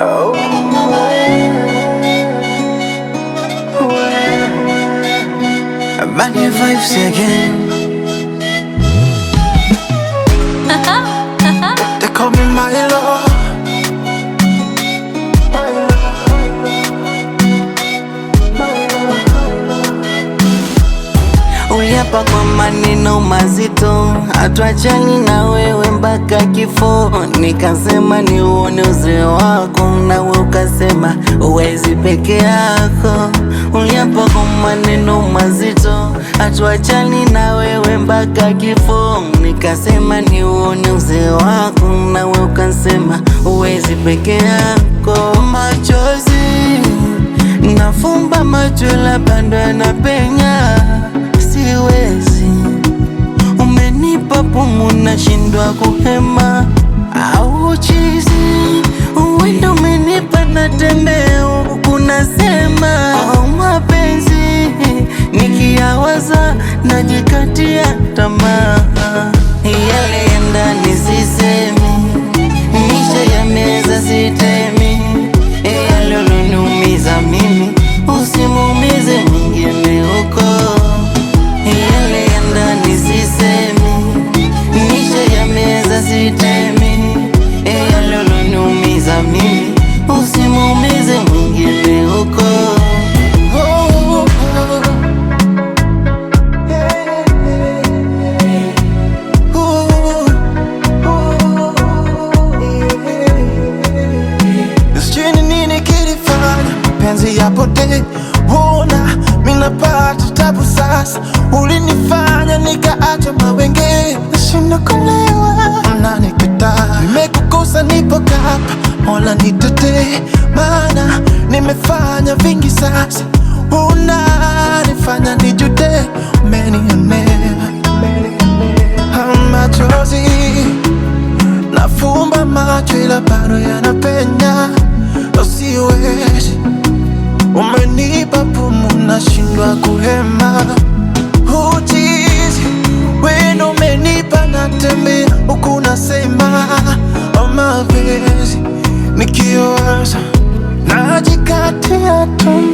Oh, Money vibes again. They call me my love. Uliapa kwa maneno mazito, hatuachani na wewe mpaka kifo. Nikasema ni uone uzee wako, nawe ukasema uwezi peke yako. Uliapa kwa maneno mazito, hatuachani na wewe mpaka kifo. Nikasema ni uone uzee wako, nawe ukasema uwezi peke yako. Machozi nafumba macho ila bado yanapenya. Siwezi, umenipa pumu nashindwa kuhema. Au chizi, uwendo umenipa natembea huku nasema. Au mapenzi, nikiyawaza najikatia tamaa. Yale ya ndani sisemi, nisha ya meza sitemi. Yale uloniumiza mimi, usimuumize mwingine huko. Yale ya ndani sisemi, nisha ya meza sitemi. Yale uloniumiza mimi, usimuumize mwingine huko. Sijui nini kilifanya penzi yapotee. Wona minapata tabu sasa, ulinifanya nikaacha mawenge. Nashinda kuelewa unanikataa, nimekukosa nipo hapa, Mola nitetee. Maana nimefanya vingi sasa, unanifanya nijute. Umenionea machozi, nafumba macho ila bado yanapenya. Usiwezi, umenipa pumu nashindwa kuhema. Uchizi, weno umenipa natembea huku nasema. Mapenzi nikiwaza najikatia tamaa.